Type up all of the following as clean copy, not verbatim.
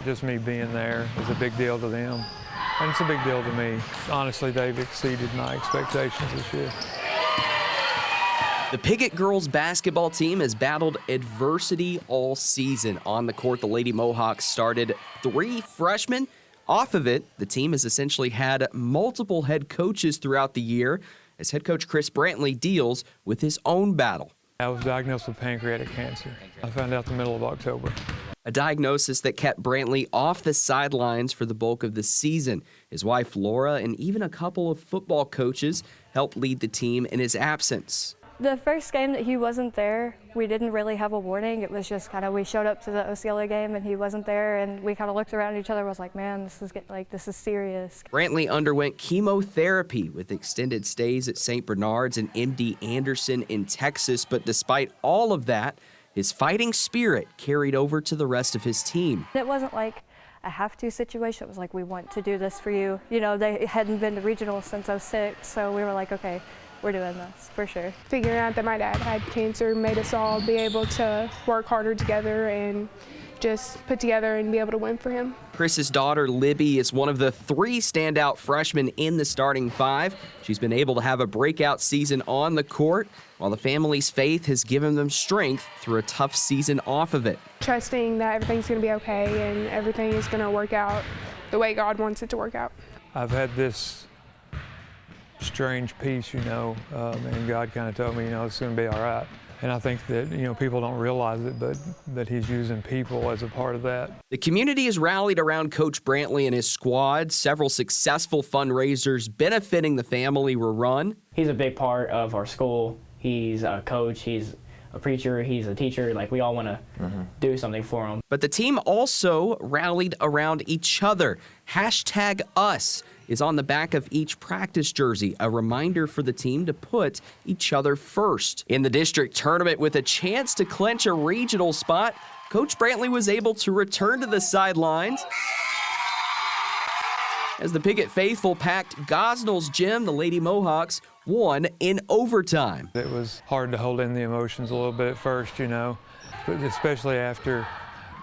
Just me being there is a big deal to them, and it's a big deal to me. Honestly, they've exceeded my expectations this year. The Piggott girls basketball team has battled adversity all season. On the court, the Lady Mohawks started 3 freshmen. Off of it, the team has essentially had multiple head coaches throughout the year as head coach Chris Brantley deals with his own battle. I was diagnosed with pancreatic cancer. I found out the middle of October. A diagnosis that kept Brantley off the sidelines for the bulk of the season. His wife Laura and even a couple of football coaches helped lead the team in his absence. The first game that he wasn't there, we didn't really have a warning. It was just kind of, we showed up to the OCLA game and he wasn't there, and we kind of looked around at each other and was like, man, this is serious. Brantley underwent chemotherapy with extended stays at St. Bernard's and MD Anderson in Texas, but despite all of that, his fighting spirit carried over to the rest of his team. It wasn't like a have-to situation. It was like, we want to do this for you. You know, they hadn't been to regionals since '06, so we were like, okay, we're doing this for sure. Figuring out that my dad had cancer made us all be able to work harder together and just put together and be able to win for him. Chris's daughter, Libby, is one of the 3 standout freshmen in the starting 5. She's been able to have a breakout season on the court, while the family's faith has given them strength through a tough season off of it. Trusting that everything's going to be okay and everything is going to work out the way God wants it to work out. I've had this strange peace, and God kind of told me, it's going to be all right. And I think that, people don't realize it, but that he's using people as a part of that. The community has rallied around Coach Brantley and his squad. Several successful fundraisers benefiting the family were run. He's a big part of our school. He's a coach, he's a preacher, he's a teacher. Like, we all want to do something for him. But the team also rallied around each other. #us is on the back of each practice jersey, a reminder for the team to put each other first. In the district tournament with a chance to clinch a regional spot, Coach Brantley was able to return to the sidelines. As the Piggott faithful packed Gosnell's gym, the Lady Mohawks won in overtime. It was hard to hold in the emotions a little bit at first, but especially after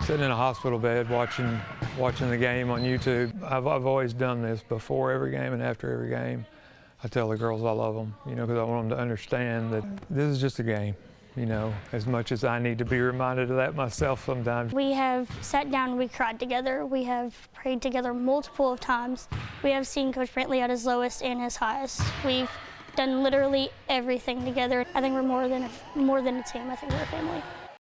sitting in a hospital bed watching the game on YouTube. I've always done this before every game and after every game. I tell the girls I love them, because I want them to understand that this is just a game, as much as I need to be reminded of that myself sometimes. We have sat down and we cried together. We have prayed together multiple times. We have seen Coach Brantley at his lowest and his highest. We've done literally everything together. I think we're more than a team. I think we're a family.